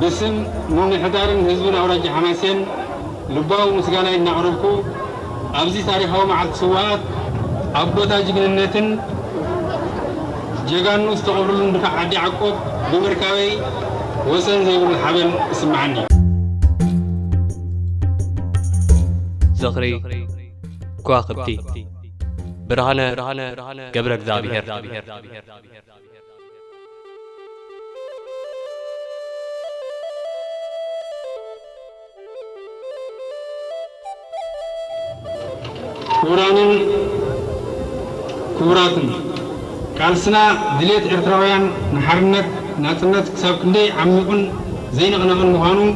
باسم منحدارن حزبنا أوراج حماسين لباو مسجانا إن عربكو أبزي تاريخهم عد سوات أبوتا جبنتن جيغانو استقبلون بك عدي عقوب بمركاوي وسن زيغل الحبل اسمعني زغري كواخبتي برهانة قبرك زابير كوراتن قالسنا دليت إرتراويان نحرنت ناتنت كساب كندي عميقون زين غنغن مهانو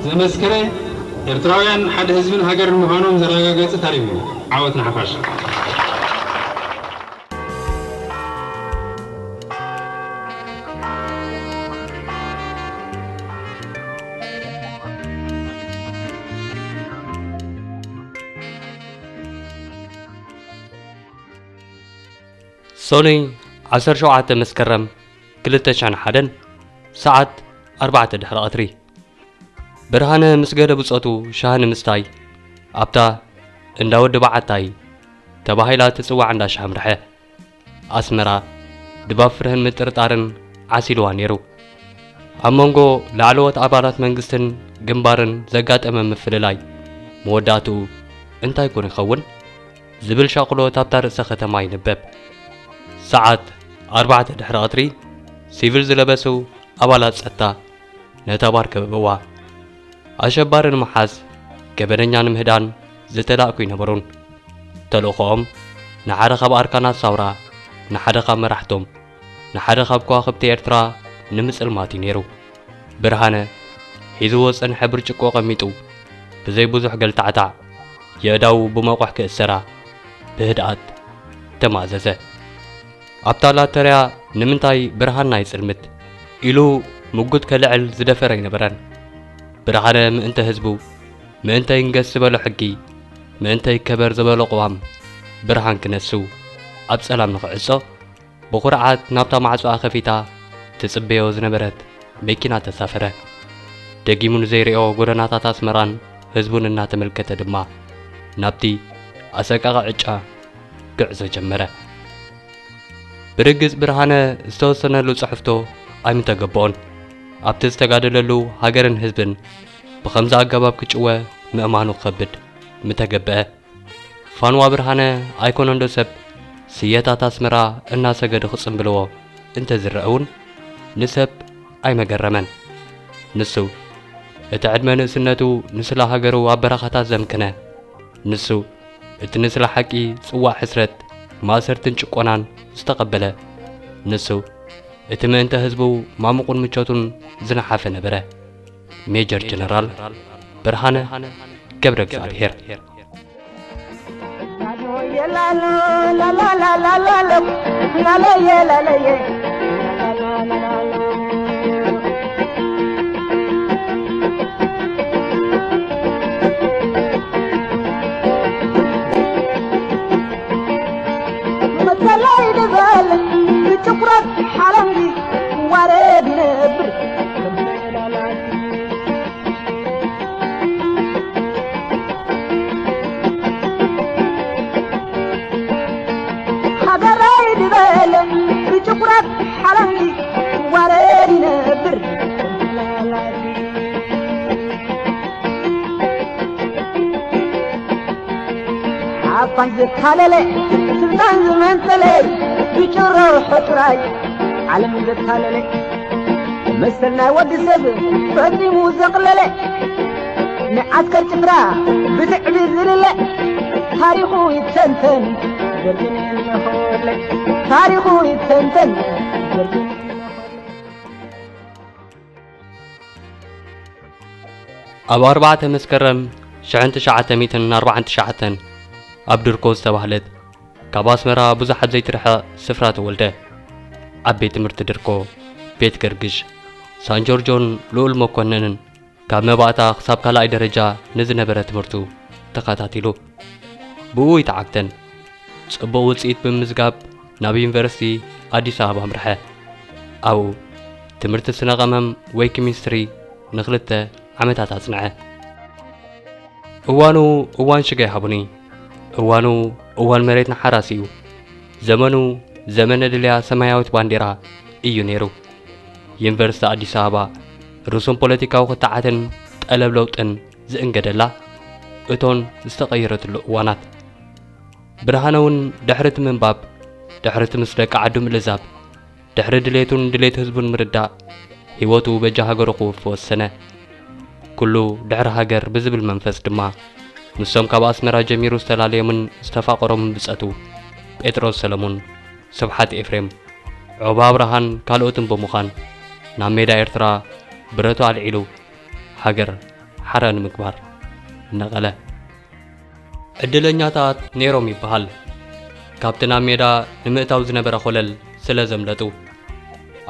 زمسكري إرتراويان حد حزبين هاجر مهانو زراغا قيس تاريخو عاوتنا حفاش سوني 17 مسكرم كلتشان حدن ساعة 4 دحر قطري برهانة مسجد بصوتو شاهن مستاي أبتا انداود بعتاي تباهيلا تسوى عند شام رحة أسمرا دبافرهن مترتارن عسيلوان يرو أمونغو لعلوات عبارات منجستن جنبارن زقات أمام مفللاي موداتو انتا يكون يخون زبل شاقلو تابتار سختماي نبب ساعات 4 دحر قطري سيفل زلبسو أبالات ستا نتابار كببوا أشبارن محاز كبرنيان مهدان زتلاقو ينبرون تلوخوهم نحرخب أركانات صورا نحرخب مرحتم نحرخب كواخبتي إرترا نمس الماتي نيرو برهانة حيزوز أن حبر جكو قميتو بزي بوزح قلتعتع يداو بموقع كأسرا بهدات تماززة أبطالات تريا نمنتاي برهان نايس المت إلو موجود كلعل زدفرين بران برهانة مأنت هزبو مأنت ينقس بلو حقي مأنت يكبر زبالو قوام برهان كنسو أبسلام نقعصو بقرعات نابتا معسو آخفيتا تسبيو زنبرت ميكينا تسافرة دقيمون زيريو قرناتا تاسمران هزبون النات ملكة دما نابتي أساقا عجا قعزو جمرة برقز برهانة استوصنا لو صحفتو أيم تقبون أبتز تقادللو هاجرن هزبن بخمزة قباب كجوة مأمانو خبد متقبئة فانوا برهانة أيكون عنده سب سياتا تاسمرا الناس قد خصم بلوو انت زرعون نسب أي مقرمن نسو اتعدمن سنتو نسلا هاجرو وابرخاتا زمكنا نسو اتنسلا حقي صوا حسرت ما سرتن شقونان استقبله نسو اتما انت هزبو ما مقون مجوتون زنحاف نبره ميجر جنرال برهانة قبرك زابير شكرا حرمي ورد نبر حضر عيد بالم شكرا حرمي ورد نبر حفظ خلالي سلطان زمان تلي بيجرو حطراي علم زتاللي مثلنا ود السب فدي مزقلله نعسكر جفرا بتعبير زلله تاريخه يتسنتن درجين نخول تاريخه يتسنتن درجين أب 4 مسكرم 1949 أب دركوز تبهلت كاب أسمرا بزحت زيترحة سفرات ولده أب بيت مرت دركو بيت كرجش سان جورجون لول مكوننن كاب مباتا خساب كالاي درجة نزن برت مرتو تقاتاتيلو بو يتعاقتن صبو وصيت بمزغاب نابي يونيفرسيتي أديس أبابا مرحة أو تمرت سنغمم وي كيمستري نخلته عمتات أصنعه أوانو أوان شجع حبني أوانو أوان مريتنا حراسيو زمنو زمن دليا سماياوت بانديرا إيو نيرو يونيفرسيتي أديس أبابا رسوم بوليتيكا وقطعتن تقلب لوطن زئنجدلا أتون استغيرت الأوانات برهانون دحرت من باب دحرت مسلك عدم الزاب دحر دليتون دليت حزبون مردا هيوتو بجا هاجر خوف والسنة كله دحر هاجر بزبل منفس دما نسوم كاب أسمرا جميرو استلاليمن استفاقرهم بسأتو بيتروس سلمون سبحات إفريم عباب رهان كالوتن بمخان ناميدا إرترا برتو على العلو هاجر حران مكبار نغلا ዕድለኛታት ኔሮም ይበሃል ካብትና ሜዳ ንምእታው ዝነበረ ኾለል ስለ ዘምለጡ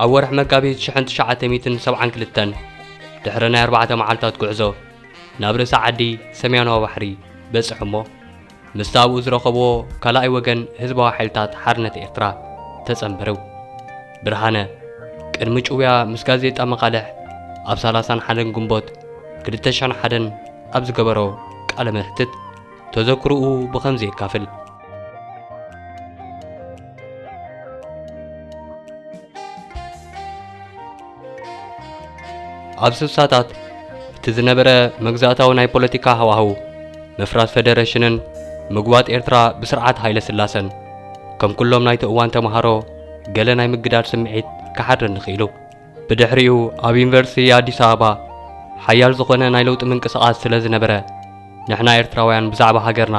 ኣብ ወርሕ መጋቢት 1972 ድሕሪ ናይ 4 መዓልታት ጉዕዞ ናብ ርእሲ ዓዲ ሰሜናዊ ባሕሪ በጽሑ እሞ ምስቲ ኣብኡ ዝረኸቦ ካልኣይ ወገን ህዝባዊ ሓይልታት ሓርነት ኤርትራ ተጸንበረው ብርሃነ ቅድሚ ጭውያ ምስ ጋዜጣ መቃልሕ ኣብ 31 ግንቦት 2001 ኣብ ዝገበሮ ቃለ መሕትት ተዘክሩኡ ብኸምዚ ይካፍል ኣብ ስብሳታት እቲ ዝነበረ መግዛእታዊ ናይ ፖለቲካ ሃዋህው ምፍራስ ፌደሬሽንን ምግባጥ ኤርትራ ብስርዓት ሃይለ ስላሰን ከም ኩሎም ናይቲ እዋን ተምሃሮ ገለ ናይ ምግዳድ ስምዒት ክሓድር ንኽኢሉ ብድሕሪኡ ኣብ ዩኒቨርሲቲ ኣዲስ ኣበባ ሓያል ዝኾነ ናይ ለውጢ ምንቅስቓስ ስለ ዝነበረ ንሕና ኤርትራውያን ብዛዕባ ሃገርና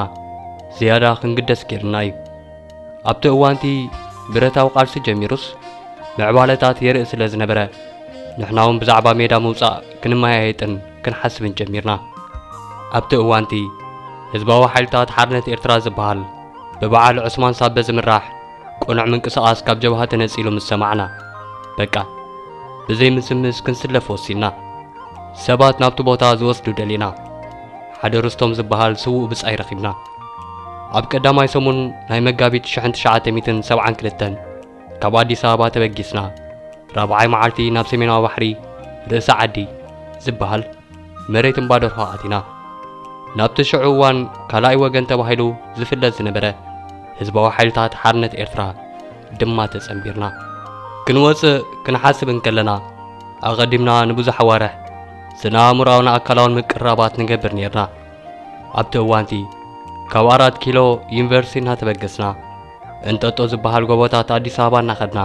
ዝያዳ ክንግደስ ጌርና እዩ ኣብቲ እዋንቲ ብረታዊ ቃልሲ ጀሚሩስ ምዕባለታት የርኢ ስለ ዝነበረ ንሕና እውን ብዛዕባ ሜዳ ምውፃእ ክንመያየጥን ክንሓስብን ጀሚርና ኣብቲ እዋንቲ ህዝባዊ ሓይልታት ሓርነት ኤርትራ ዝበሃል ብበዓል ዑስማን ሳበ ዝምራሕ ቁኑዕ ምንቅስቓስ ካብ ጀብሃ ተነፂሉ ምስ ሰማዕና በቃ ብዘይ ምስምስ ክንስለፍ ወሲና ሰባት ናብቲ ቦታ ዝወስዱ ደሊና ሓደ ርስቶም ዝበሃል ስውእ ብጻይ ረኺብና ኣብ ቀዳማይ ሰሙን ናይ መጋቢት 1972 ካብ ኣዲስ ኣበባ ተበጊስና ራብዓይ መዓልቲ ናብ ሰሜናዊ ባሕሪ ርእሲ ዓዲ ዝበሃል መሬት እምባደርሆ ኣቲና ናብቲ ሽዑ እዋን ካልኣይ ወገን ተባሂሉ ዝፍለጥ ዝነበረ ህዝባዊ ሓይልታት ሓርነት ኤርትራ ድማ ተጸንቢርና ክንወፅእ ክንሓስብ እንከለና ኣቐዲምና ንብዙሕ ኣዋርሕ ስነ-ኣእምሮኣውን ኣካላውን ምቅራባት ንገብር ነርና ኣብቲ እዋንቲ ካብ 4 ኪሎ ዩኒቨርሲቲ እናተበገስና እንጠጦ ዝበሃል ጎቦታት ኣዲስ ኣበባ እናኸድና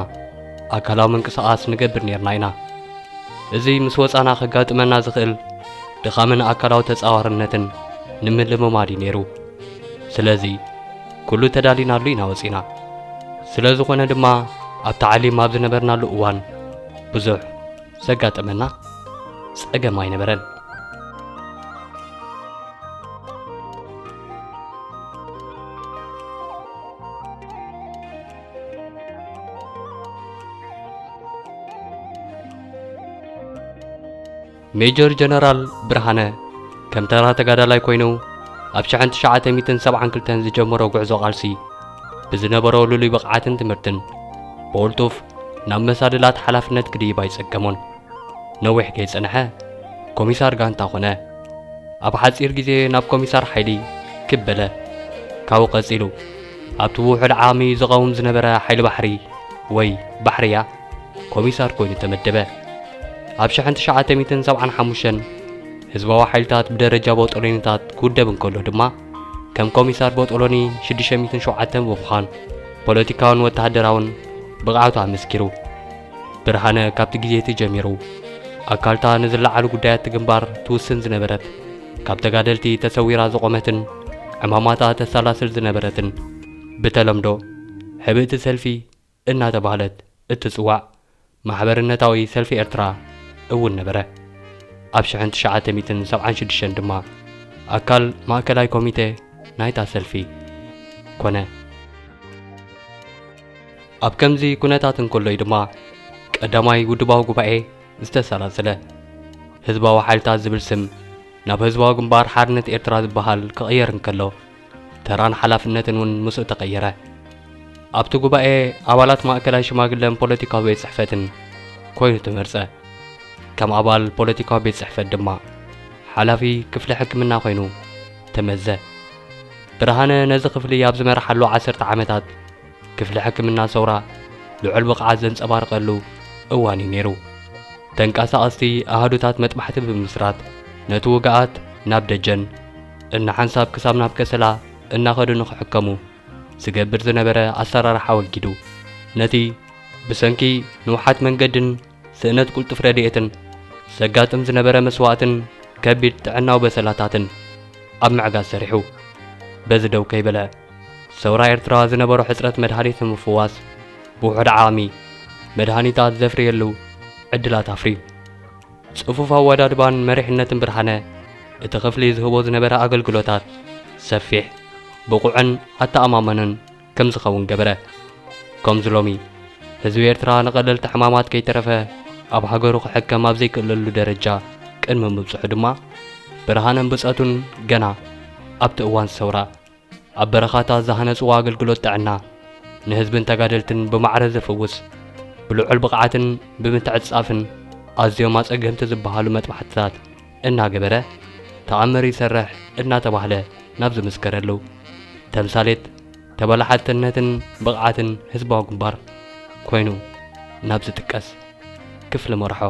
ኣካላዊ ምንቅስቓስ ንገብር ነርና ኢና እዚ ምስ ወፃና ከጋጥመና ዝኽእል ድኻምን ኣካላዊ ተጻዋርነትን ንምልምማድ እዩ ነይሩ ስለዚ ኩሉ ተዳሊናሉ ኢና ወፂና ስለ ዝኾነ ድማ ኣብ ተዓሊም ኣብ ዝነበርናሉ እዋን ብዙሕ ዘጋጠመና ጸገም ኣይነበረን ሜጀር ጀነራል ብርሃነ ከም ተራ ተጋዳላይ ኮይኑ ኣብ 1972 ዝጀመሮ ጉዕዞ ቃልሲ ብዝነበሮ ልሉይ ብቕዓትን ትምህርትን ብቕልጡፍ ናብ መሳድላት ሓላፍነት ክድይብ ኣይጸገሞን ነዊሕ ገይጸንሐ ኮሚሳር ጋንታ ኾነ ኣብ ሓፂር ግዜ ናብ ኮሚሳር ሓይሊ ክበለ ካብኡ ቀፂሉ ኣብቲ ውሑድ ዓሚ ዝቐውም ዝነበረ ሓይሊ ባሕሪ ወይ ባሕርያ ኮሚሳር ኮይኑ ተመደበ ኣብ 1975 ህዝባዊ ሓይልታት ብደረጃ ቦጦሎኒታት ክውደብ እንከሎ ድማ ከም ኮሚሳር ቦጦሎኒ 607 ብምዃን ፖለቲካውን ወተሃደራውን ብቕዓቱ ኣመስኪሩ ብርሃነ ካብቲ ግዜቲ ጀሚሩ ኣካልታ ንዝለዓሉ ጉዳያት ትግንባር ትውስን ዝነበረት ካብ ተጋደልቲ ተሰዊራ ዝቆመትን ዕማማታ ተሰላስል ዝነበረትን ብተለምዶ ሕብእቲ ሰልፊ እናተባህለት እትጽዋዕ ማሕበርነታዊ ሰልፊ ኤርትራ እውን ነበረ። ኣብ 1976 ድማ ኣካል ማእከላይ ኮሚቴ ናይታ ሰልፊ ኮነ። ኣብ ከምዚ ኩነታት እንከሎይ ድማ ቀዳማይ ውድባዊ ጉባኤ ዝተሰላሰለ ህዝባዊ ሓይልታት ዝብል ስም ናብ ህዝባዊ ግንባር ሓርነት ኤርትራ ዝበሃል ክቕየር እንከሎ ተራን ሓላፍነትን እውን ምስኡ ተቐየረ። ኣብቲ ጉባኤ ኣባላት ማእከላይ ሽማግለን ፖለቲካዊ ቤት ጽሕፈትን ኮይኑ ተመርጸ። ከም ኣባል ፖለቲካዊ ቤት ጽሕፈት ድማ ሓላፊ ክፍሊ ሕክምና ኮይኑ ተመዘ። ብርሃነ ነዚ ክፍሊ ኣብ ዝመርሓሉ 10 ዓመታት ክፍሊ ሕክምና ሰውራ ልዑል ብቕዓት ዘንጸባርቐሉ እዋን እዩ ነይሩ። ተንቀሳቐስቲ ኣሃዱታት መጥባሕቲ ብምስራት ነቲ ውግኣት ናብ ደጀን እናሓንሳብ ክሳብ ናብ ከሰላ እናኸዱ ንኽሕከሙ ዝገብር ዝነበረ ኣሰራርሓ ወጊዱ ነቲ ብሰንኪ ንውሓት መንገድን ስእነት ቁልጡፍ ረድኤትን ዘጋጥም ዝነበረ መስዋዕትን ከቢድ ጥዕናዊ በሰላታትን ኣብ ምዕጋዝ ሰሪሑ። በዚ ደው ከይበለ ሰውራ ኤርትራ ዝነበሮ ሕፅረት መድሃኒት ንምፍዋስ ብውሑድ ዓቕሚ መድሃኒታት ዘፍርየሉ ዕድላት ኣፍርዩ። ጽፉፍ ኣወዳድባን መሪሕነትን ብርሃነ እቲ ክፍሊ ዝህቦ ዝነበረ ኣገልግሎታት ሰፊሕ ብቑዕን ኣተኣማመንን ከም ዝኸውን ገበረ። ከምዚ ሎሚ ህዝቢ ኤርትራ ንቐለልቲ ሕማማት ከይተረፈ ኣብ ሃገሩ ክሕከም ኣብ ዘይክእለሉ ደረጃ ቅድሚ ምብጽሑ ድማ ብርሃነን ብጸቱን ገና ኣብቲ እዋን ሰውራ ኣብ በረኻታት ዝሃነጽዎ ኣገልግሎት ጥዕና ንህዝብን ተጋደልትን ብማዕረ ዘፍውስ ብልዑል ብቕዓትን ብምትዕጻፍን ኣዝዮም ኣጸገምቲ ዝበሃሉ መጥባሕትታት እናገበረ ተኣምር ይሰርሕ እናተባህለ ናብ ዝምስከረሉ ተምሳሌት ተበላሕትነትን ብቕዓትን ህዝባዊ ግንባር ኮይኑ ናብ ዝጥቀስ ክፍሊ መርሖ።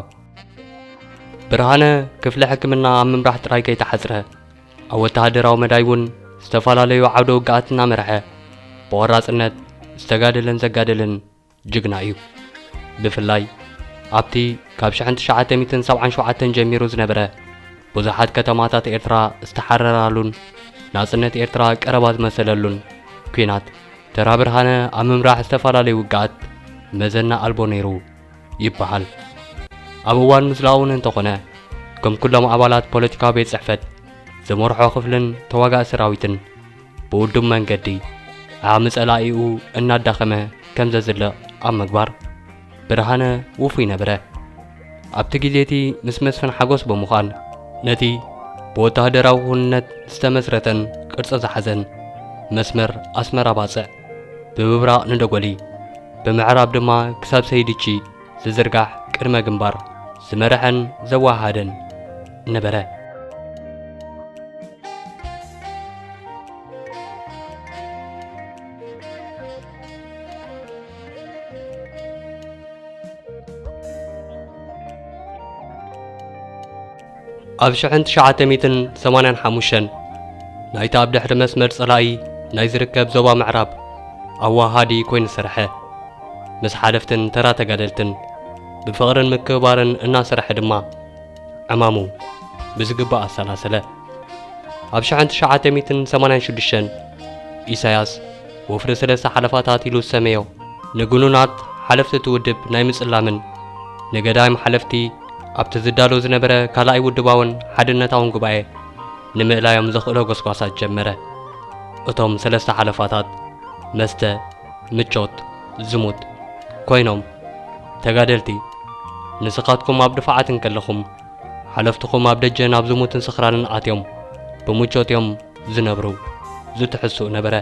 ብርሃነ ክፍሊ ሕክምና ኣብ ምምራሕ ጥራይ ከይተሓጽረ ኣብ ወተሃደራዊ መዳይ እውን ዝተፈላለዩ ዓውደ ውግኣት እናመርሐ ብቆራጽነት ዝተጋደለን ዘጋደለን ጅግና እዩ። ብፍላይ ኣብቲ ካብ 1977 ጀሚሩ ዝነበረ ብዙሓት ከተማታት ኤርትራ ዝተሓረራሉን ናጽነት ኤርትራ ቀረባ ዝመሰለሉን ኩናት ተራ ብርሃነ ኣብ ምምራሕ ዝተፈላለዩ ውግኣት መዘና ኣልቦ ነይሩ ይበሃል። ኣብ እዋን ምስላውን እንተኾነ ከም ኩሎም ኣባላት ፖለቲካዊ ቤት ጽሕፈት ዝመርሖ ክፍልን ተዋጋእ ሰራዊትን ብውዱብ መንገዲ ዓቕሚ ጸላኢኡ እናዳኸመ ከም ዘዝልቕ ኣብ ምግባር ብርሃነ ውፉይ ነበረ። ኣብቲ ግዜቲ ምስ መስፍን ሓጎስ ብምዃን ነቲ ብወተሃደራዊ ኩንነት ዝተመስረተን ቅርፂ ዝሓዘን መስመር ኣስመራ ባጽዕ ብምብራቕ ንደጎሊ ብምዕራብ ድማ ክሳብ ሰይድቺ ዝዝርጋሕ ቅድመ ግንባር ዝመርሐን ዘዋሃደን ነበረ። ኣብ 1985 ናይቲ ኣብ ድሕሪ መስመር ጸላኢ ናይ ዝርከብ ዞባ ምዕራብ ኣዋሃዲ ኮይኑ ሰርሐ። ምስ ሓለፍትን ተራ ተጋደልትን ብፍቕርን ምክብባርን እናሰርሐ ድማ ዕማሙ ብዝግባእ ኣሰላሰለ። ኣብ 1986 ኢሳያስ ወፍሪ 3 ሓለፋታት ኢሉ ዝሰመዮ ንግኑናት ሓለፍቲ ትውድብ ናይ ምጽላምን ንገዳይም ሓለፍቲ ኣብቲ ዝዳሎ ዝነበረ ካልኣይ ውድባውን ሓድነታውን ጉባኤ ንምእላዮም ዘኽእሎ ጎስጓሳት ጀመረ። እቶም 3 ሓለፋታት መስተ፣ ምቾት፣ ዝሙት ኮይኖም ተጋደልቲ ንስኻትኩም ኣብ ድፍዓትን ከለኹም ሓለፍትኹም ኣብ ደጀን ኣብ ዝሙትን ስኽራንን ኣትዮም ብምቾት እዮም ዝነብሩ ዝትሕስኡ ነበረ።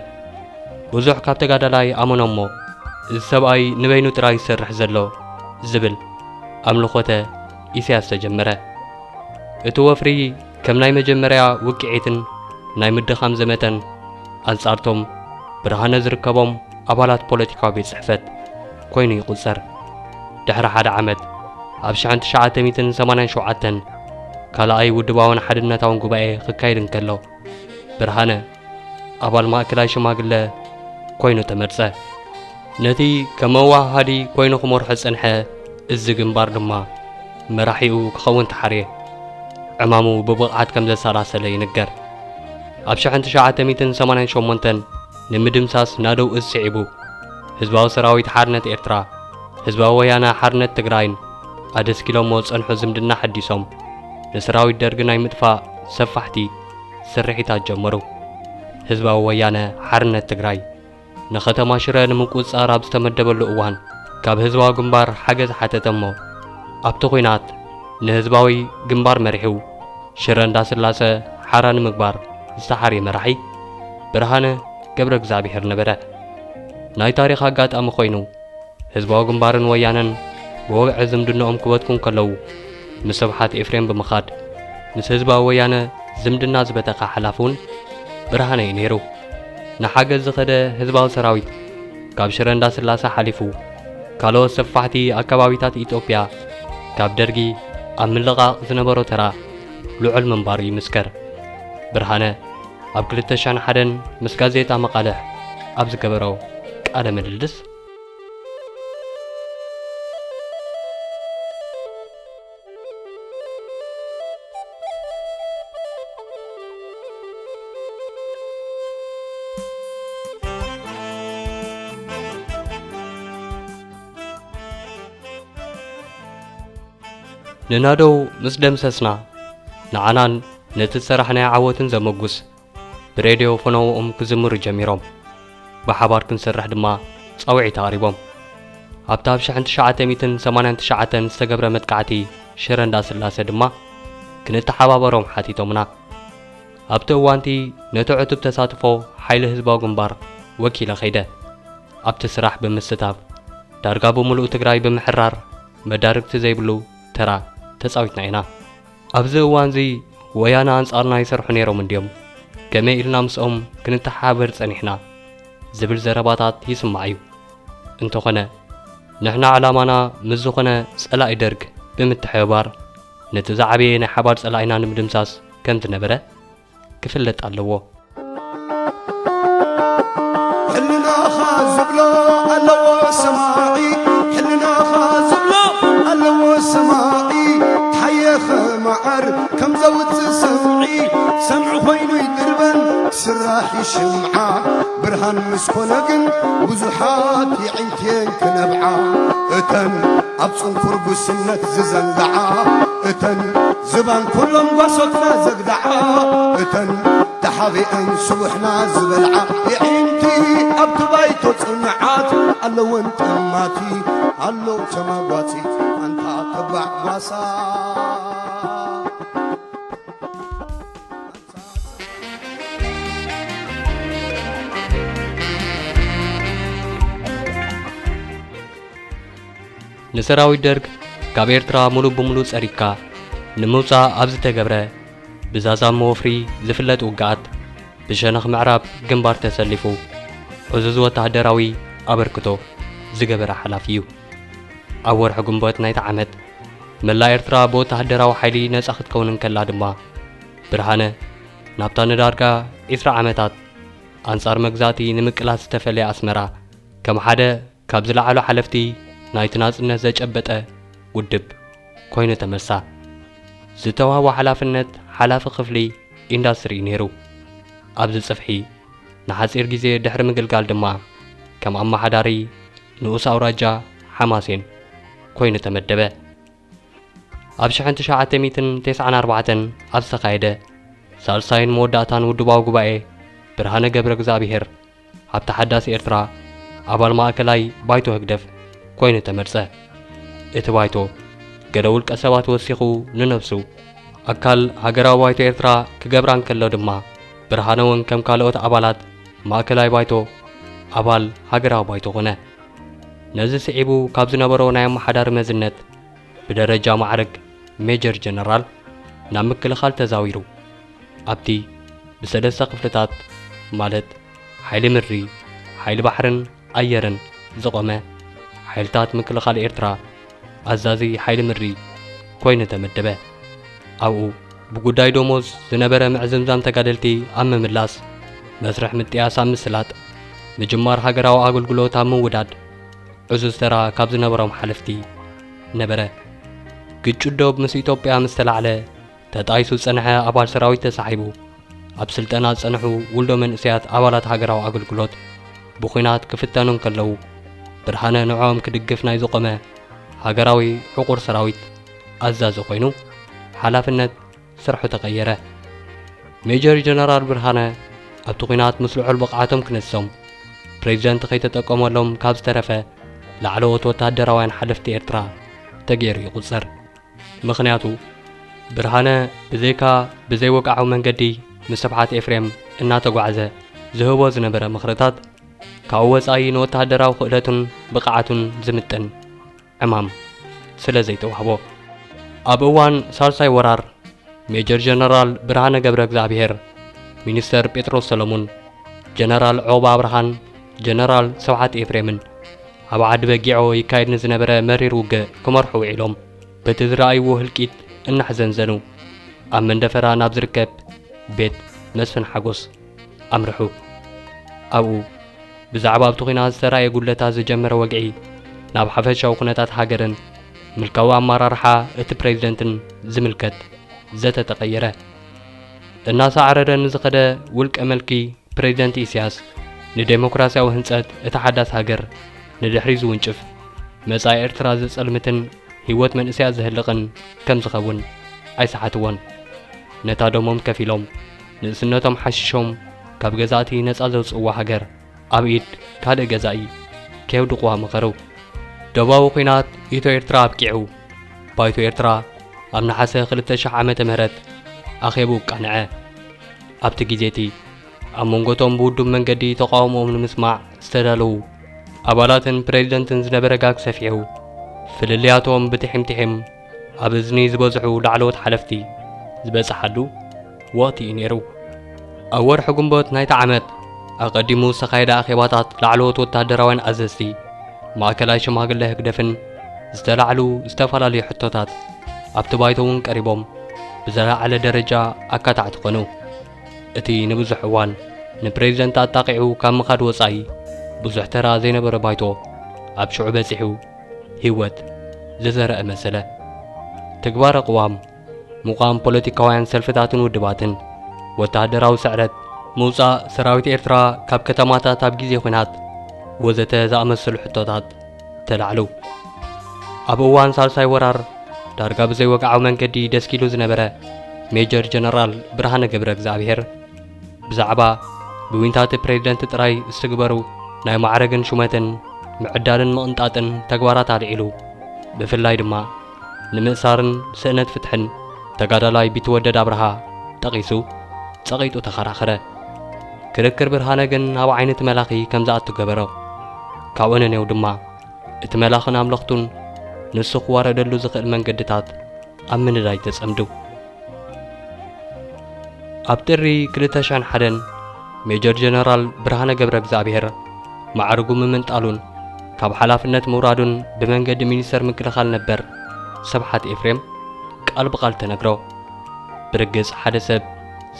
ብዙሕ ካብ ተጋዳላይ ኣመኖ እሞ እዚ ሰብኣይ ንበይኑ ጥራይ ይሰርሕ ዘሎ ዝብል ኣምልኾተ ኢሳያስ ተጀመረ። እቲ ወፍሪ ከም ናይ መጀመርያ ውቅዒትን ናይ ምድኻም ዘመተን ኣንጻርቶም ብርሃነ ዝርከቦም ኣባላት ፖለቲካዊ ቤት ጽሕፈት ኮይኑ ይቝጸር። ድሕሪ 1 ዓመት ኣብ 1987 ካልኣይ ውድባውን ሓድነታውን ጉባኤ ክካየድ እንከሎ ብርሃነ ኣባል ማእከላይ ሽማግለ ኮይኑ ተመርጸ። ነቲ ከም መዋሃዲ ኮይኑ ክመርሖ ዝጸንሐ እዚ ግንባር ድማ መራሒኡ ክኸውን ተሓርየ ዕማሙ ብብቕዓት ከም ዘሰላሰለ ይንገር። ኣብ 1988 ንምድምሳስ ናደው እዝ ስዒቡ ህዝባዊ ሰራዊት ሓርነት ኤርትራ ህዝባዊ ወያነ ሓርነት ትግራይን ኣደስኪሎሞ ጸንሑ ዝምድና ሓዲሶም ንሰራዊት ደርጊ ናይ ምጥፋእ ሰፋሕቲ ስርሒታት ጀመሩ። ህዝባዊ ወያነ ሓርነት ትግራይ ንኸተማ ሽረ ንምቁፅጻር ኣብ ዝተመደበሉ እዋን ካብ ህዝባዊ ግንባር ሓገዝ ሓተተ እሞ ኣብቲ ኹናት ንህዝባዊ ግንባር መሪሑ ሽረ እንዳስላሰ ሓራ ንምግባር ዝተሓርየ መራሒ ብርሃነ ገብረ እግዚአብሔር ነበረ። ናይ ታሪኽ ኣጋጣሚ ኮይኑ ህዝባዊ ግንባርን ወያነን ብወግዒ ዝምድንኦም ክበትኩን ከለዉ ምስ ስብሓት ኤፍሬም ብምኻድ ምስ ህዝባዊ ወያነ ዝምድና ዝበተኻ ሓላፉን ብርሃነ እዩ ነይሩ። ንሓገዝ ዝኸደ ህዝባዊ ሰራዊት ካብ ሽረ እንዳስላሰ ሓሊፉ ካልኦት ሰፋሕቲ ኣከባቢታት ኢትዮጵያ ካብ ደርጊ ኣብ ምልቓቕ ዝነበሮ ተራ ልዑል ምንባር ይምስከር። ብርሃነ ኣብ 2001 ምስ ጋዜጣ መቃልሕ ኣብ ዝገበሮ ቃለ ምልልስ ንናደው ምስ ደምሰስና ንዓናን ነቲ ሰራሕናይ ዓወትን ዘመጉስ ብሬድዮ ፈነውኦም ክዝምሩ ጀሚሮም ብሓባር ክንሰርሕ ድማ ጻውዒት ኣቕሪቦም ኣብታ ኣብ 1989 ዝተገብረ መጥቃዕቲ ሽረ እንዳስላሰ ድማ ክንተሓባበሮም ሓቲቶምና። ኣብቲ እዋንቲ ነቲ ዕቱብ ተሳትፎ ሓይሊ ህዝባዊ ግንባር ወኪለ ኸይደ ኣብቲ ስራሕ ብምስታፍ ዳርጋ ብምሉእ ትግራይ ብምሕራር መዳርግቲ ዘይብሉ ተራ ተጻዊትና ኢና። ኣብዚ እዋን እዚ ወያነ ኣንጻርና ይሰርሑ ነይሮም እንድዮም ከመይ ኢልና ምስኦም ክንተሓባበር ጸኒሕና ዝብል ዘረባታት ይስማዕ እዩ። እንተኾነ ንሕና ዕላማና ምስ ዝኾነ ጸላኢ ደርግ ብምትሕብባር ነቲ ዝዓበየ ናይ ሓባር ጸላኢና ንምድምሳስ ከም ዝነበረ ክፍለጥ ኣለዎ። ሕልናኻ ዝብሎ ኣለዎ ሰማዒ ሕልናኻ ዝብሎ ኣለዎ ሰማዒ ታየኸ መዓር ከም ዘውፅእ ሰምዒ ሰምዒ ኮይኑ ይድርበን ስራሕ ይሽምዓ ብርሃን ምስ ኮነ ግን ብዙሓት ይዕይትየን ክነብዓ እተን ኣብ ጽንኩር ጉስነት ዝዘንግዓ እተን ዝባን ኩሎም ጓሶትና ዘግድዓ እተን ተሓቢአን ስቡሕና ዝበልዓ ይዕንቲ ኣብቲ ባይቶ ጽንዓት ኣለወን ጠማቲ ኣለዉ ተማጓቲ ኣንታ ተባዕ ጓሳ ንሰራዊት ደርግ ካብ ኤርትራ ሙሉ ብምሉ ጸሪካ ንምውፃእ ኣብ ዝተገብረ ብዛዛም መወፍሪ ዝፍለጥ ውግኣት ብሸነኽ ምዕራብ ግንባር ተሰሊፉ ዕዙዝ ወታደራዊ ኣበርክቶ ዝገበረ ሓላፊ እዩ። ኣብ ወርሒ ግንቦት ናይቲ ዓመት መላእ ኤርትራ ብወታደራዊ ሓይሊ ነጻ ክትከውን ከላ ድማ ብርሃነ ናብታ ንዳርጋ 20 ዓመታት ኣንጻር መግዛእቲ ንምቅላስ ዝተፈለየ ኣስመራ ከም ሓደ ካብ ዝለዓሉ ሓለፍቲ ናይቲ ናጽነት ዘጨበጠ ውድብ ኮይኑ ተመሳ። ዝተዋህቦ ሓላፍነት ሓላፊ ክፍሊ ኢንዳስትሪ ነይሩ። ኣብዚ ጽፍሒ ንሓፂር ግዜ ድሕሪ ምግልጋል ድማ ከም ኣመሓዳሪ ንኡስ ኣውራጃ ሓማሴን ኮይኑ ተመደበ። ኣብ 1994 ኣብ ዝተኻየደ ሳልሳይን መወዳእታን ውድባዊ ጉባኤ ብርሃነ ገብረ እግዚአብሔር ኣብ ተሓዳሲ ኤርትራ ኣባል ማእከላይ ባይቶ ህግደፍ ኮይኑ ተመርጸ። እቲ ባይቶ ገለ ውልቀ ሰባት ወሲኹ ንነፍሱ ኣካል ሃገራዊ ባይቶ ኤርትራ ክገብራን ከሎ ድማ ብርሃነ እውን ከም ካልኦት ኣባላት ማእከላይ ባይቶ ኣባል ሃገራዊ ባይቶ ኾነ። ነዚ ስዒቡ ካብ ዝነበሮ ናይ ኣመሓዳሪ መዝነት ብደረጃ ማዕረግ ሜጀር ጀነራል ናብ ምክልኻል ተዛዊሩ ኣብቲ ብሰለስተ ክፍልታት ማለት ሓይሊ ምድሪ፣ ሓይሊ ባሕርን ኣየርን ዝቆመ ሓይልታት ምክልኻል ኤርትራ ኣዛዚ ሓይሊ ምድሪ ኮይኑ ተመደበ። ኣብኡ ብጉዳይ ደሞዝ ዝነበረ ምዕዝምዛም ተጋደልቲ ኣብ ምምላስ መስርሕ ምጥያስ ኣብ ምስላጥ ምጅማር ሃገራዊ ኣገልግሎት ኣብ ምውዳድ ዕዙዝ ተራ ካብ ዝነበሮም ሓለፍቲ ነበረ ግጭት ዶብ ምስ ኢትዮጵያ ምስተላዕለ ተጣይሱ ጸንሐ አባል ሰራዊት ተሳሒቡ ኣብ ስልጠና ጸንሑ ውልዶ መንእስያት አባላት ሃገራዊ አገልግሎት ብኹናት ክፍተኑን ከለዉ ብርሃነ ንዖም ክድግፍ ናይ ዝቆመ ሃገራዊ ዕቁር ሰራዊት ኣዛዚ ኮይኑ ሓላፍነት ስርሑ ተቀየረ ሜጀር ጀነራል ብርሃነ ኣብቲ ኹናት ምስ ልዑል ብቕዓቶም ክነሶም ፕሬዚደንት ከይተጠቀመሎም ካብ ዝተረፈ ላዕለዎት ወታደራውያን ሓለፍቲ ኤርትራ ተገይሩ ይቁጸር ምኽንያቱ ብርሃነ ብዘይካ ብዘይወቃዓዊ መንገዲ ምስ ስብሓት ኤፍሬም እናተጓዓዘ ዝህቦ ዝነበረ ምኽርታት ካብ ወጻኢ ንወታደራዊ ክእለቱን ብቕዓቱን ዝምጥን ዕማም ስለ ዘይተዋህቦ ኣብ እዋን ሳልሳይ ወራር ሜጀር ጀነራል ብርሃነ ገብረ እግዚአብሔር ሚኒስተር ጴጥሮስ ሰሎሞን ጀነራል ዖባ ብርሃን ጀነራል ስብሓት ኤፍሬምን ኣብ ዓዲ በጊዖ ይካየድ ንዝነበረ መሪር ውግእ ክመርሑ ውዒሎም በቲ ዝረኣይዎ ህልቂት እናሕዘንዘኑ ኣብ መንደፈራ ናብ ዝርከብ ቤት መስፍን ሓጎስ ኣምርሑ ኣብኡ ብዛዕባ ኣብቲ ኹናት ዝተረኣየ ጉድለታት ዝጀመረ ወግዒ ናብ ሓፈሻዊ ኩነታት ሃገርን ምልካዊ ኣመራርሓ እቲ ፕሬዚደንትን ዝምልከት ዘተ ተቐየረ እናሳዕረረ ንዝኸደ ውልቀ መልኪ ፕሬዚደንት ኢሳያስ ንዴሞክራሲያዊ ህንጸት እቲ ሓዳስ ሃገር ንድሕሪ ዝውንጭፍ መጻኢ ኤርትራ ዝጸልምትን ህይወት መንእስያት ዝህልቕን ከም ዝኸውን ኣይሰሓትዎን ነታ ደሞም ከፍ ኢሎም ንእስነቶም ሓሽሾም ካብ ገዛእቲ ነጻ ዘውፅእዋ ሃገር ኣብ ኢድ ካልእ ገዛኢ ከየውድቕዋ መኸሩ ደባዊ ኹናት ኢትዮ ኤርትራ ኣብቂዑ ባይቶ ኤርትራ ኣብ ነሓሰ 2000 ዓመተ ምህረት ኣኼቡ ቃንዐ ኣብቲ ግዜቲ ኣብ መንጎቶም ብውዱብ መንገዲ ተቃውሞኦም ንምስማዕ ዝተዳለዉ ኣባላትን ፕሬዚደንትን ዝነበረ ጋግ ሰፊሑ ፍልልያቶም ብትሕምትሕም ኣብ እዝኒ ዝበዝሑ ላዕለዎት ሓለፍቲ ዝበፅሓሉ ወቕቲ እዩ ነይሩ ኣብ ወርሒ ግንቦት ናይቲ ዓመት ኣቐዲሙ ዝተኻየደ ኣኼባታት ላዕለዎት ወታደራውያን ኣዘዝቲ ማእከላይ ሽማግለ ህግደፍን ዝተላዕሉ ዝተፈላለዩ ሕቶታት ኣብቲ ባይቶ እውን ቀሪቦም ብዝለዓለ ደረጃ ኣካታዕቲ ኮኑ እቲ ንብዙሕ እዋን ንፕሬዚደንት ኣጣቂዑ ካብ ምኻድ ወጻኢ ብዙሕ ተራ ዘይነበረ ባይቶ ኣብ ሽዑ በፂሑ ህይወት ዝዘርአ መሰለ ተግባር ቅዋም ሙቃም ፖለቲካውያን ሰልፍታትን ውድባትን ወታደራዊ ስዕረት ምውፃእ ሰራዊት ኤርትራ ካብ ከተማታት ኣብ ግዜ ኹናት ወዘተ ዝኣመሰሉ ሕቶታት ተላዕሉ ኣብ እዋን ሳልሳይ ወራር ዳርጋ ብዘይወግዓዊ መንገዲ ደስኪሉ ዝነበረ ሜጀር ጀነራል ብርሃነ ገብረ እግዚአብሔር ብዛዕባ ብዊንታት ፕሬዚደንት ጥራይ ዝትግበሩ ናይ ማዕረግን ሹመትን ምዕዳልን ምቕንጣጥን ተግባራት ኣልዒሉ ብፍላይ ድማ ንምእሳርን ስእነት ፍትሕን ተጋዳላይ ቢትወደድ ኣብርሃ ጠቒሱ ጸቒጡ ተኸራኸረ ክርክር ብርሃነ ግን ኣብ ዓይነቲ መላኺ ከም ዝኣቱ ገበሮ ካብኡ ነኔው ድማ እቲ መላኽን ኣምለኽቱን ንሱ ክዋረደሉ ዝኽእል መንገድታት ኣብ ምንዳይ ተጸምዱ ኣብ ጥሪ 2001 ሜጀር ጀነራል ብርሃነ ገብረ እግዚአብሔር ማዕርጉ ምምንጣሉን ካብ ሓላፍነት ምውራዱን ብመንገዲ ሚኒስተር ምክልኻል ነበር ስብሓት ኤፍሬም ቃል ብቃል ተነግሮ ብርግጽ ሓደ ሰብ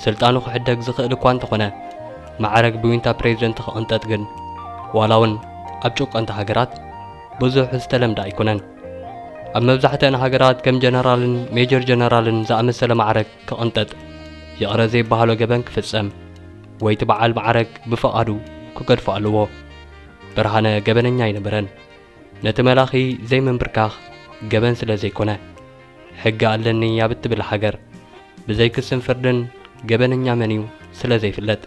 ስልጣኑ ክሕደግ ዝኽእል እኳ እንተኾነ ማዕረግ ብዊንታ ፕሬዚደንት ክቕንጠጥ ግን ዋላውን ኣብ ጭቆንታ ሃገራት ብዙሕ ዝተለምደ ኣይኮነን ኣብ መብዛሕትአን ሃገራት ከም ጀነራልን ሜጀር ጀነራልን ዝኣመሰለ ማዕረግ ክቕንጠጥ ይቕረ ዘይበሃሎ ገበን ክፍጸም ወይቲ በዓል ማዕረግ ብፈቓዱ ክገድፎ ኣለዎ ብርሃነ ገበነኛ ኣይነበረን ነቲ መላኺ ዘይምንብርካኽ ገበን ስለ ዘይኮነ ሕጊ ኣለኒ ኣብ እትብል ሃገር ብዘይክስን ፍርድን ገበነኛ መን እዩ ስለ ዘይፍለጥ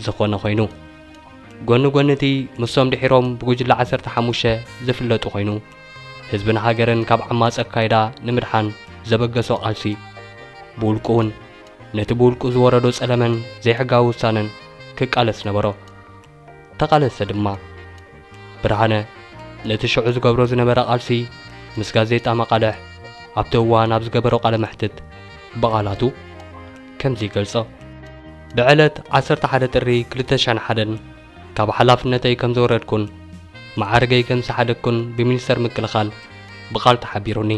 ዝኾነ ኮይኑ ጎኒ ጎንቲ ምሶም ድሒሮም ብጉጅለ 15 ዝፍለጡ ኮይኑ ህዝብን ሃገርን ካብ ዓማፅ ኣካይዳ ንምድሓን ዘበገሶ ቃልሲ ብውልቁ እውን ነቲ ብውልቁ ዝወረዶ ጸለመን ዘይሕጋዊ ውሳነን ክቃለስ ነበሮ ተቃለሰ ድማ ብርሃነ ነቲ ሽዑ ዝገብሮ ዝነበረ ቃልሲ ምስ ጋዜጣ መቃልሕ ኣብቲ እዋን ኣብ ዝገበሮ ቃለ መሕትት በቓላቱ ከምዚ ይገልጾ ብዕለት 11 ጥሪ 2001 ካብ ሓላፍነተይ ከም ዝወረድኩን ማዕርገይ ከም ዝሓደግኩን ብሚኒስተር ምክልኻል ብቓል ተሓቢሩኒ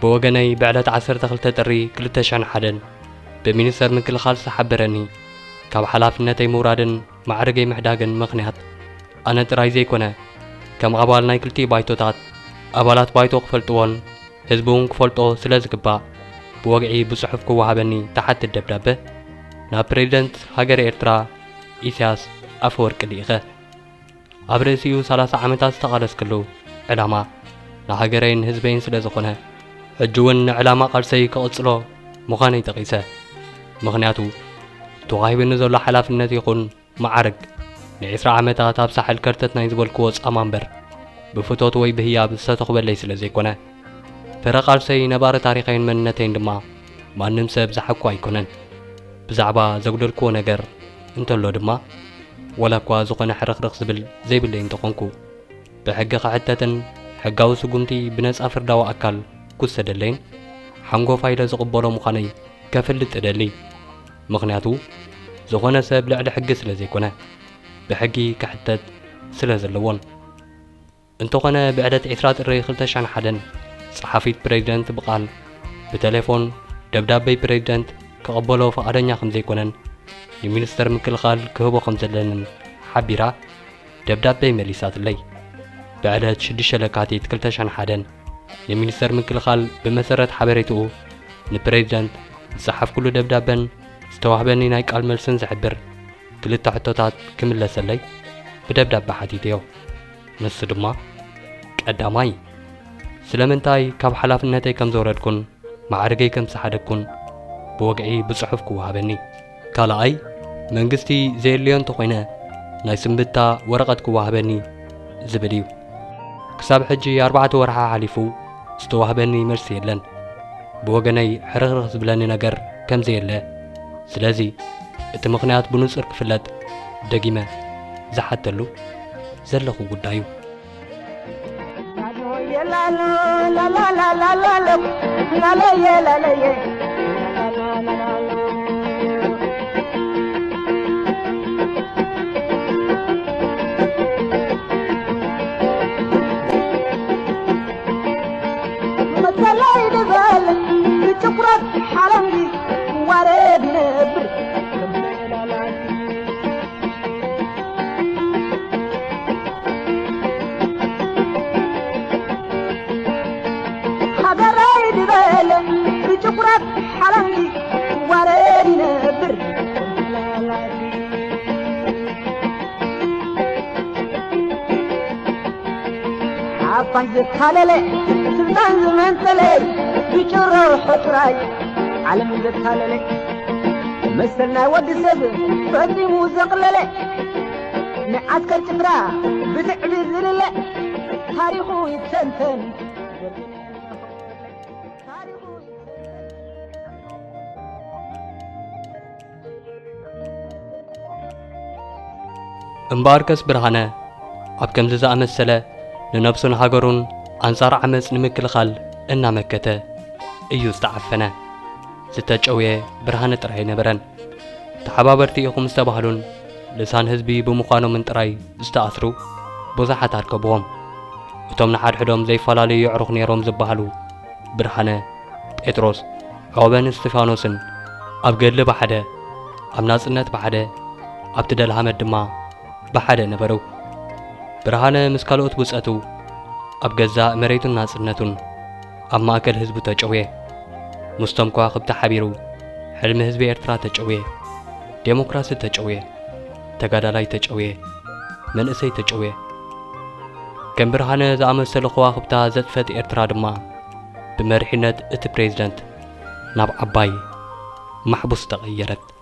ብወገነይ ብዕለት 12 ጥሪ 2001 ብሚኒስተር ምክልኻል ዝተሓበረኒ ካብ ሓላፍነተይ ምውራድን ማዕርገይ ምሕዳግን ምኽንያት ኣነ ጥራይ ዘይኮነ ከም ኣባል ናይ ክልቲኡ ባይቶታት أبالات بايتو كفلتوان هزبون كفلتو سلازكبا بوقعي بصحف كوهابني تحت الدبدبة نا بريزيدنت هاجر إرترا إيساس أفورك ليغة أبرسيو 30 عامتات استقالس كلو علامة نا هاجرين هزبين سلازخونه الجوان علامة قرسي كأصلو مغاني تقيسة مغنياتو تغايب النزول لحلاف النتي يكون معرق لعسر عامتات أبسح الكرتت نايزبول كوز أمامبر بفتوت وي بهياب ستقبل ليس لزيكونه فرق قرسي نبار تاريخين من نتين دما ما نمسب زحكوا يكونن بزعبا زغدل كو نجر انتلو دما ولا كوا زقنا حرق زبل زي باللي انتقنكو بحق قعدتن حقاو سقمتي بنص افرداو اكل كسدلين حنغو فايده زقبلو مخاني كفلت ادلي مغنياتو زغنا سب لعد حق سلازيكونه بحقي كحتت سلازلون انتقنا بعدت عسرات الري 2001 صحافيت بريزيدنت بقال بتليفون دبدابي بريزيدنت كقبلو فقدنيا خمزيكونن المينستر مكلخال كهبو خمزلنن حبيرا دبدابي مليسات اللي بعدت 6 لكاتيت 2001 المينستر مكلخال بمسرت حبريتو البريزيدنت صحف كل دبدابن استوهبني ناي قال ملسن زحبر كلتا حتوتات كملسلي بدبداب حديديو نس دما قداماي سلامنتاي كاب حلافنتي كم زوردكن معرقي كم سحدكن بوقعي بصحف كوهابني كالاي منغستي زي ليون تخوينه ناي سمبتا ورقت كوهابني زبديو كساب حجي 4 ورحا حليفو استوهبني مرسي يلن بوغناي حرغرغ زبلاني نجر كم زي له سلازي اتمغنيات بنصر كفلت دقيمه زحتلو زلخو قدايو la la la la la la la la la la ye la la ye la la la مثلا يدبل بتقرب حرمي ورد نبر بتقرب حرمي ورد نبر حبان زكاللي سلطان زمان تلي بيجرو حطراي علم زكاللي مثلنا ود سب فدي موزقللي نعسكر جبرا بتعبي زللي تاريخو يتسنتن امباركس برهانه اب كم زዛ امسله لنفسن هاجرون انصار عمص نمكلخال እና መከተ እዩ ዝተዓፈነ ዝተጨውየ ብርሃነ ጥራይ ነበረን ተሓባበርቲ ኢኹም ዝተባህሉን ልሳን ህዝቢ ብምዃኖም ጥራይ ዝተኣስሩ ብዙሓት ኣርከብዎም እቶም ንሓድሕዶም ዘይፈላለዩ ይዕሩኽ ነይሮም ዝበሃሉ ብርሃነ ጴጥሮስ ዖበን እስጢፋኖስን ኣብ ገድሊ ብሓደ ኣብ ናጽነት ብሓደ ኣብ ትደልሃመት ድማ بحدا نبرو برهانة مسكالوت بوسأتو أبجزاء مريتون ناصرنتون أما أكل هزبو تجويه مستمكوا خبت حبيرو حلم هزبي إرترا تجويه ديمقراطي تجويه تقادلاي تجويه من أسي تجويه كم برهانة زعم السلخوا خبتا زدفت إرترا دما بمرحنة ات بريزيدنت ناب عباي محبوس تغيرت